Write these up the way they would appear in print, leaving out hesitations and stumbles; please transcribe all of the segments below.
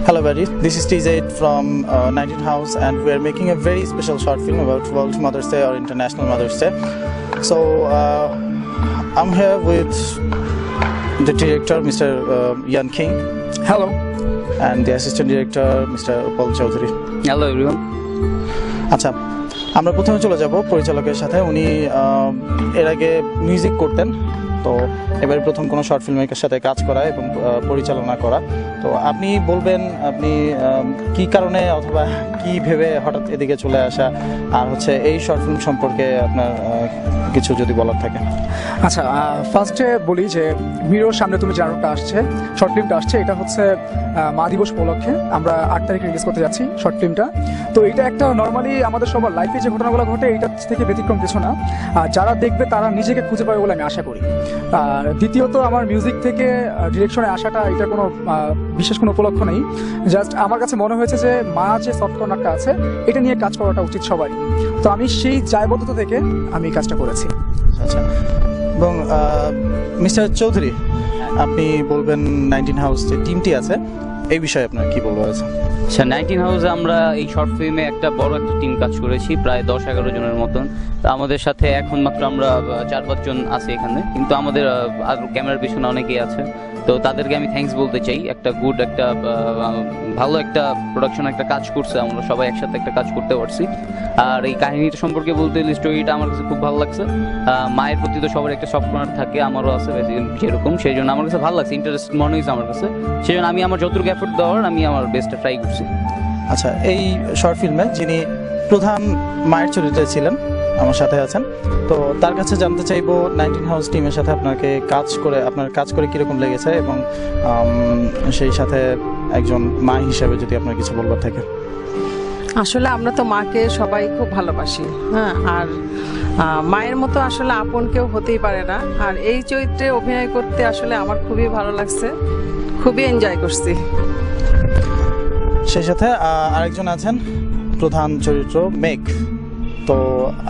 Hello buddy, this is TZ from 19 House and we are making a very special short film about World Mother's Day or International Mother's Day. So I'm here with the director Mr. Yan King. Hello. And the assistant director Mr. Upal Chaudhary. Hello everyone. আচ্ছা, আমরা প্রথমে চলে যাব পরিচালকের সাথে। উনি এর আগে মিউজিক করতেন, তো এবারে প্রথম কোনো শর্ট ফিল্মের সাথে কাজ করা এবং পরিচালনা করা। তো আপনি বলবেন আপনি কি কারণে অথবা কি ভেবে হঠাৎ এদিকে চলে আসা, আর হচ্ছে এই শর্ট ফিল্ম সম্পর্কে আপনার কিছু যদি বলার থাকে। আচ্ছা, ফার্স্টে বলি যে মিরোর সামনে তুমি যে নাটকটা আসছে, শর্ট ফিল্মটা আসছে, এটা হচ্ছে মা দিবস উপলক্ষে আমরা 8 তারিখে রিলিজ করতে যাচ্ছি শর্ট ফিল্মটা। তো এটা একটা নর্মালি আমাদের সবার লাইফে যে ঘটনাগুলো ঘটে এটা থেকে ব্যতিক্রম কিছু না, আর যারা দেখবে তারা নিজেকে খুঁজে পাবে বলে আমি আশা করি। আর দ্বিতীয়ত আমার মিউজিক থেকে ডিরেকশনে আসাটা এটা কোনো বিশেষ কোনো উপলক্ষ নেই, জাস্ট আমার কাছে মনে হয়েছে যে মা যে সফট কর্নারটা আছে এটা নিয়ে কাজ করাটা উচিত সবারই। তো আমি সেই দায়বদ্ধতা থেকে আমি এই কাজটা করেছি। আচ্ছা, এবং মিস্টার চৌধুরী, আপনি বলবেন 19 হাউস যে টিমটি আছে এই বিষয়ে আপনার কি বলবো আছে? আচ্ছা, 19 হাউসে আমরা এই শর্ট ফিল্মে একটা বড় একটা টিম কাজ করেছি, প্রায় 10-11 জনের মতন। তা আমাদের সাথে এখন মাত্র আমরা 4-5 জন আছি এখানে, কিন্তু আমাদের আর ক্যামেরার পিছনে অনেকেই আছে। তো তাদেরকে আমি থ্যাঙ্কস বলতে চাই। একটা গুড একটা ভালো একটা প্রোডাকশন একটা কাজ করছে, আমরা সবাই একসাথে একটা কাজ করতে পারছি। আর এই কাহিনীটা সম্পর্কে বলতে গেলে স্টোরিটা আমার কাছে খুব ভালো লাগছে। মায়ের প্রতি তো সবার একটা সফট কর্নার থাকে, আমারও আছে যেরকম, সেই জন্য আমার কাছে ভালো লাগছে, ইন্টারেস্ট মনে হয়েছে আমার কাছে। সেই জন্য আমি আমার যতটুকু এফোর্ট দেওয়ার আমি আমার বেস্টটা ট্রাই করছি। আচ্ছা, এই শর্ট ফিল্মে যিনি প্রধান মায়ের চরিত্রে ছিলেন আমার সাথে আছেন, তো তার কাছে জানতে চাইবো 19 হাউস টিমের সাথে আপনাকে আপনার কাজ করে কীরকম লেগেছে, এবং সেই সাথে একজন মা হিসেবে যদি আপনার কিছু বলবার থাকে। আসলে আমরা তো মাকে সবাই খুব ভালোবাসি, হ্যাঁ, আর মায়ের মতো আসলে আপন কেউ হতেই পারে না। আর এই চরিত্রে অভিনয় করতে আসলে আমার খুবই ভালো লাগছে, খুবই এনজয় করছি। সেই সাথে আরেকজন আছেন প্রধান চরিত্র মেঘ। তো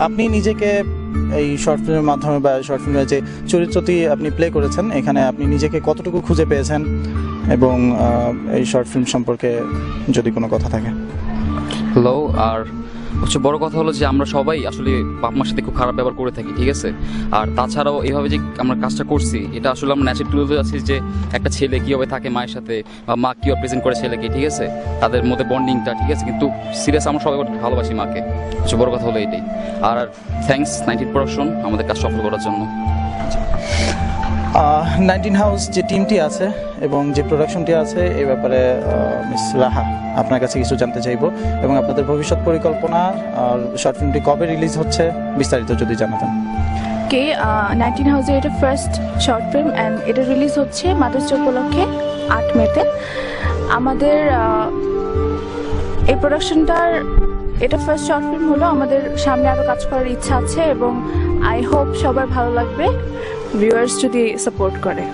আপনি নিজেকে এই শর্ট ফিল্মের মাধ্যমে বা শর্ট ফিল্মের যে চরিত্রটি আপনি প্লে করেছেন এখানে আপনি নিজেকে কতটুকু খুঁজে পেয়েছেন, এবং এই শর্ট ফিল্ম সম্পর্কে যদি কোনো কথা থাকে। হ্যালো। আর হচ্ছে বড় কথা হলো যে আমরা সবাই আসলে বাপ মার সাথে খুব খারাপ ব্যবহার করে থাকি, ঠিক আছে। আর তাছাড়াও এইভাবে যে আমরা কাজটা করছি এটা আসলে আমরা ন্যাচারাল তুলে ধরে আছি যে একটা ছেলে কীভাবে থাকে মায়ের সাথে, বা মা কীভাবে প্রেজেন্ট করে ছেলেকে, ঠিক আছে, তাদের মধ্যে বন্ডিংটা, ঠিক আছে। কিন্তু সিরিয়াস আমরা সবাই ভালোবাসি মাকে, হচ্ছে বড় কথা হলো এটাই। আর থ্যাঙ্কস 19 প্রোডাকশন আমাদের কাজ সফল করার জন্য। 19 হাউস যে টিমটি আছে এবং যে প্রোডাকশনটি আছে এই ব্যাপারে মিস রাহা আপনার কাছে কিছু জানতে চাইবো, এবং আপনাদের ভবিষ্যৎ পরিকল্পনা আর শর্ট ফিল্মটি কবে রিলিজ হচ্ছে বিস্তারিত যদি জানাতেন। 19 হাউসের এটা ফার্স্ট শর্ট ফিল্ম অ্যান্ড এটা রিলিজ হচ্ছে মাদার্স ডে উপলক্ষে 8 মেতে। আমাদের এই প্রোডাকশনটার এটা ফার্স্ট শর্ট ফিল্ম হলো, আমাদের সামনে আরও কাজ করার ইচ্ছা আছে এবং আই হোপ সবার ভালো লাগবে, ভিউয়ার্স যদি সাপোর্ট করে।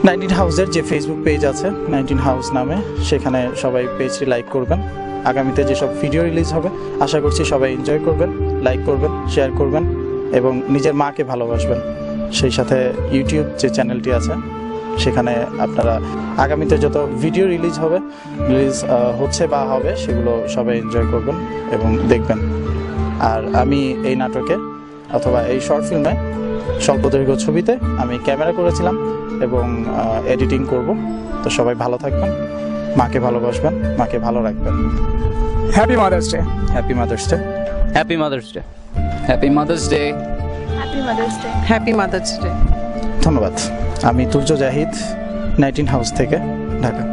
19 হাউসের যে ফেসবুক পেজ আছে 19 হাউস নামে, সেখানে সবাই পেজটি লাইক করবেন। আগামীতে যেসব ভিডিও রিলিজ হবে আশা করছি সবাই এনজয় করবেন, লাইক করবেন, শেয়ার করবেন এবং নিজের মাকে ভালোবাসবেন। সেই সাথে ইউটিউব যে চ্যানেলটি আছে সেখানে আপনারা আগামীতে যত ভিডিও রিলিজ হচ্ছে বা হবে সেগুলো সবাই এনজয় করবেন এবং দেখবেন। আর আমি এই নাটকে অথবা এই শর্ট ফিল্মে স্বল্পদৈর্ঘ্য ছবিতে আমি ক্যামেরা করেছিলাম এবং এডিটিং করব। তো সবাই ভালো থাকবেন, মাকে ভালোবাসবেন, মাকে ভালো রাখবেন। Happy mother's day. Happy mother's day. Happy mother's day. Happy mother's day. Happy mother's day. Happy mother's day. ধন্যবাদ। আমি তুর্য জাহিদ, 19 হাউস থেকে, ঢাকা।